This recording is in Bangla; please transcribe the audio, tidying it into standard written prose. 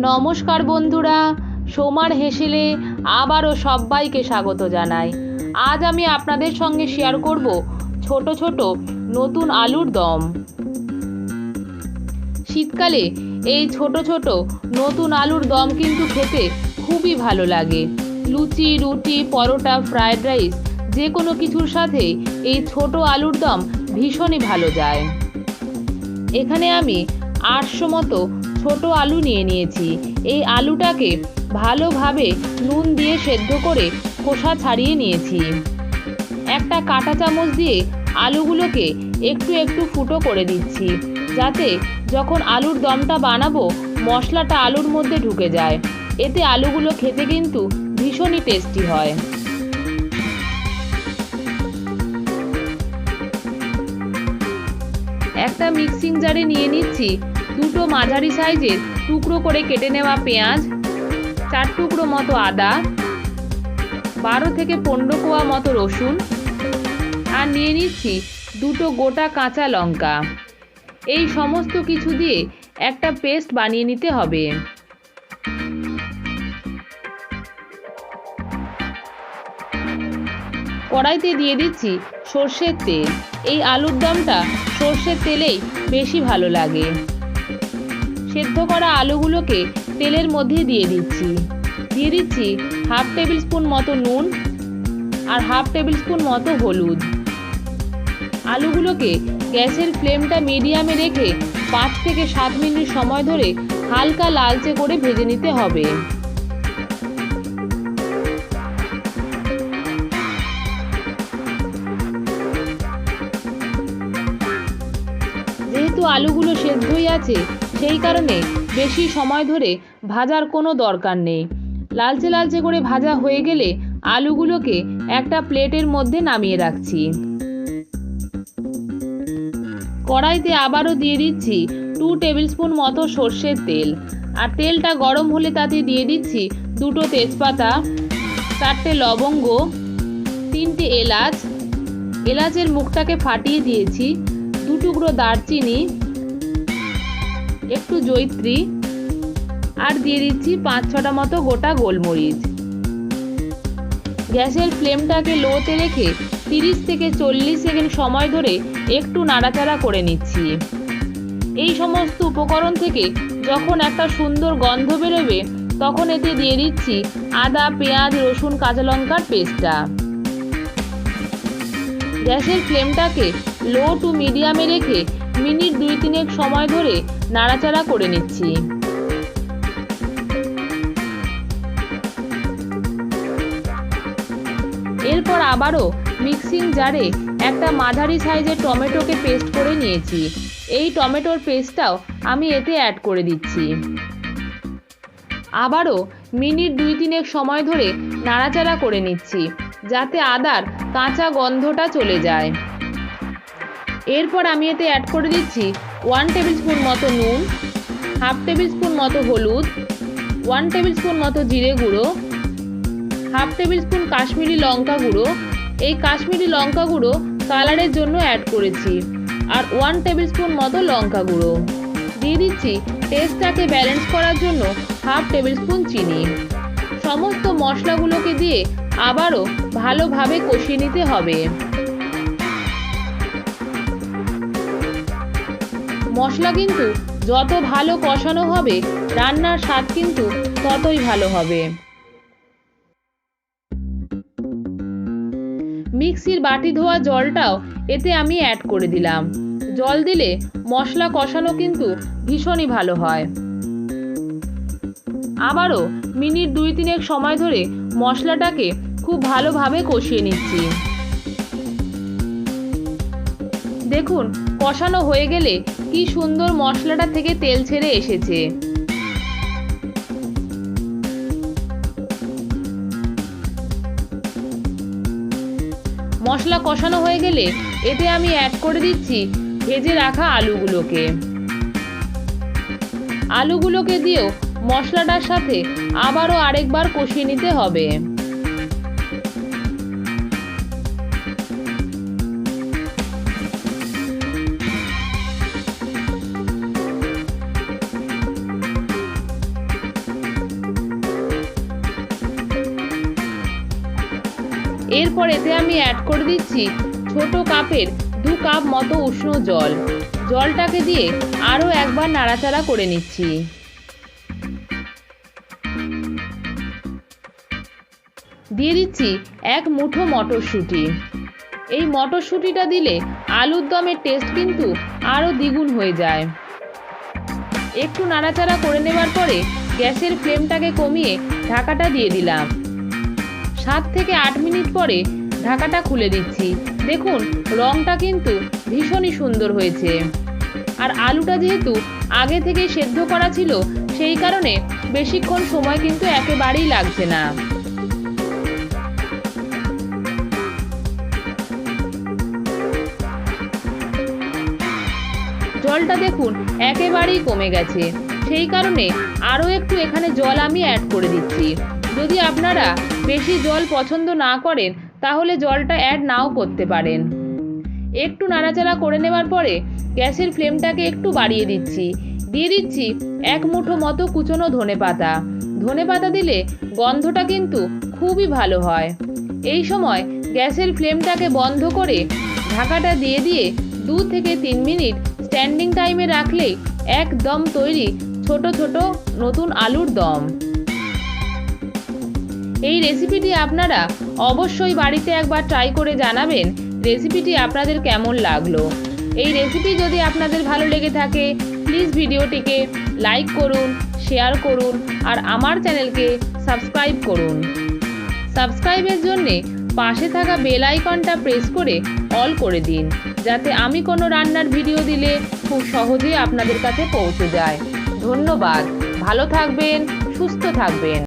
নমস্কার বন্ধুরা, সোমার হেসেলে আবারও সবাইকে স্বাগত জানাই। আজ আমি আপনাদের সঙ্গে শেয়ার করব ছোট ছোট নতুন আলুর দম। শীতকালে এই ছোট ছোট নতুন আলুর দম কিন্তু খেতে খুবই ভালো লাগে। লুচি, রুটি, পরোটা, ফ্রায়েড রাইস যে কোনো কিছুর সাথে এই ছোট আলুর দম ভীষণই ভালো যায়। এখানে আমি 800 মতো ছোট আলু নিয়েছি। এই আলুটাকে ভালোভাবে নুন দিয়ে সেদ্ধ করে খোসা ছাড়িয়ে নিয়েছি। একটা কাঁটা চামচ দিয়ে আলুগুলোকে একটু একটু ফুটো করে দিচ্ছি, যাতে যখন আলুর দমটা বানাবো মশলাটা আলুর মধ্যে ঢুকে যায়। এতে আলুগুলো খেতে কিন্তু ভীষণই টেস্টি হয়। একটা মিক্সিং জারে নিয়ে নিচ্ছি দুটো মাঝারি সাইজের টুকরো করে কেটে নেওয়া পেঁয়াজ, 4 টুকরো মতো আদা, 12 থেকে 15 কোয়া মতো রসুন, আর নিয়ে নিচ্ছি দুটো গোটা কাঁচা লঙ্কা। এই সমস্ত কিছু দিয়ে একটা পেস্ট বানিয়ে নিতে হবে। কড়াইতে দিয়ে দিচ্ছি সর্ষের তেল। এই আলুর দমটা সর্ষের তেলেই বেশি ভালো লাগে। সেদ্ধ করা আলুগুলোকে তেলের মধ্যে দিয়ে দিচ্ছি। হাফ টেবিল স্পুন মতো নুন আর হাফ টেবিল স্পুন মতো হলুদ। আলুগুলোকে গ্যাসের ফ্লেমটা মিডিয়ামে রেখে 5 থেকে 7 মিনিট সময় ধরে হালকা লালচে করে ভেজে নিতে হবে। যেহেতু আলুগুলো সেদ্ধই আছে, সেই কারণে বেশি সময় ধরে ভাজার কোনো দরকার নেই। লালচে লালচে করে ভাজা হয়ে গেলে আলুগুলোকে একটা প্লেটের মধ্যে নামিয়ে রাখছি। কড়াইতে আবারও দিয়ে দিচ্ছি 2 টেবিল স্পুন মতো সর্ষের তেল। আর তেলটা গরম হলে তাতে দিয়ে দিচ্ছি দুটো তেজপাতা, 4টে লবঙ্গ, 3টে এলাচ। এলাচের মুখটাকে ফাটিয়ে দিয়েছি। 2 টুকরো দারচিনি, একটু জয়িত্রী, আর দিয়ে দিচ্ছি 5-6টা মতো গোটা গোলমরিচ। গ্যাসের ফ্লেমটাকে লোতে রেখে 30 থেকে 40 সেকেন্ড সময় ধরে একটু নাড়াচাড়া করে নিচ্ছি। এই সমস্ত উপকরণ থেকে যখন একটা সুন্দর গন্ধ বেরোবে, তখন এতে দিয়ে দিচ্ছি আদা, পেঁয়াজ, রসুন, কাঁচা লঙ্কার পেস্টটা। গ্যাসের ফ্লেমটাকে লো টু মিডিয়ামে রেখে মিনিট 2-3 সময় ধরে নাড়াচাড়া করে নিচ্ছি। এরপর আবারও মিক্সিং জারে একটা মাঝারি সাইজের টমেটোকে পেস্ট করে নিয়েছি। এই টমেটোর পেস্টটাও আমি এতে অ্যাড করে দিচ্ছি। আবারও মিনিট 2-3 সময় ধরে নাড়াচাড়া করে নিচ্ছি, যাতে আদার কাঁচা গন্ধটা চলে যায়। এরপর আমি এতে অ্যাড করে দিচ্ছি 1 টেবিল স্পুন মতো নুন, হাফ টেবিল স্পুন মতো হলুদ, 1 টেবিল স্পুন মতো জিরে গুঁড়ো, হাফ টেবিল স্পুন কাশ্মীরি লঙ্কা গুঁড়ো। এই কাশ্মীরি লঙ্কা গুঁড়ো কালারের জন্য অ্যাড করেছি। আর 1 টেবিল স্পুন মতো লঙ্কা গুঁড়ো দিয়ে দিচ্ছি। টেস্টটাকে ব্যালেন্স করার জন্য হাফ টেবিল স্পুন চিনি। সমস্ত মশলাগুলোকে দিয়ে আবারও ভালোভাবে কষিয়ে নিতে হবে। মশলা কিন্তু যত ভালো কষানো হবে, রান্নার স্বাদ কিন্তু ততই ভালো হবে। মিক্সির বাটি ধোয়া জলটাও এতে আমি অ্যাড করে দিলাম। জল দিলে মশলা কষানো কিন্তু ভীষণই ভালো হয়। আবারও মিনিট 2-3 সময় ধরে মশলাটাকে খুব ভালোভাবে কষিয়ে নিচ্ছি। দেখুন, কষানো হয়ে গেলে কি সুন্দর মশলাটা থেকে তেল ছেড়ে এসেছে। মশলা কষানো হয়ে গেলে এতে আমি অ্যাড করে দিচ্ছি ভেজে রাখা আলুগুলোকে দিয়েও মশলাটার সাথে আবারও আরেকবার কষিয়ে নিতে হবে। এরপর এতে আমি অ্যাড করে দিচ্ছি ছোট কাপের 2 কাপ মতো উষ্ণ জল। জলটাকে দিয়ে আরও একবার নাড়াচাড়া করে নিচ্ছি। দিয়ে দিচ্ছি 1 মুঠো মটরশুঁটি। এই মটরশুঁটিটা দিলে আলুর দমের টেস্ট কিন্তু আরও দ্বিগুণ হয়ে যায়। একটু নাড়াচাড়া করে নেবার পরে গ্যাসের ফ্লেমটাকে কমিয়ে ঢাকাটা দিয়ে দিলাম। 7 থেকে 8 মিনিট পরে ঢাকাটা খুলে দিচ্ছি। দেখুন রঙটা কিন্তু ভীষণই সুন্দর হয়েছে। আর আলুটা যেহেতু আগে থেকে সেদ্ধ করা ছিল, সেই কারণে বেশিক্ষণ সময় কিন্তু একেবারেই লাগছে না। জলটা দেখুন একেবারেই কমে গেছে, সেই কারণে আরও একটু এখানে জল আমি অ্যাড করে দিচ্ছি। যদি আপনারা বেশি জল পছন্দ না করেন তাহলে জলটা অ্যাড নাও করতে পারেন। একটু নাড়াচাড়া করে নেওয়ার পরে গ্যাসের ফ্লেমটাকে একটু বাড়িয়ে দিচ্ছি। দিয়ে দিচ্ছি 1 মুঠো মতো কুচনো ধনেপাতা। ধনেপাতা দিলে গন্ধটা কিন্তু খুবই ভালো হয়। এই সময় গ্যাসের ফ্লেমটাকে বন্ধ করে ঢাকাটা দিয়ে 2 থেকে 3 মিনিট স্ট্যান্ডিং টাইমে রাখলেই একদম তৈরি ছোট ছোট নতুন আলুর দম। এই রেসিপিটি আপনারা অবশ্যই বাড়িতে একবার ট্রাই করে জানাবেন রেসিপিটি আপনাদের কেমন লাগলো। এই রেসিপি যদি আপনাদের ভালো লেগে থাকে প্লিজ ভিডিওটিকে লাইক করুন, শেয়ার করুন আর আমার চ্যানেলকে সাবস্ক্রাইব করুন। সাবস্ক্রাইবের জন্যে পাশে থাকা বেল আইকনটা প্রেস করে অল করে দিন, যাতে আমি কোনো রান্নার ভিডিও দিলে খুব সহজেই আপনাদের কাছে পৌঁছে যায়। ধন্যবাদ। ভালো থাকবেন, সুস্থ থাকবেন।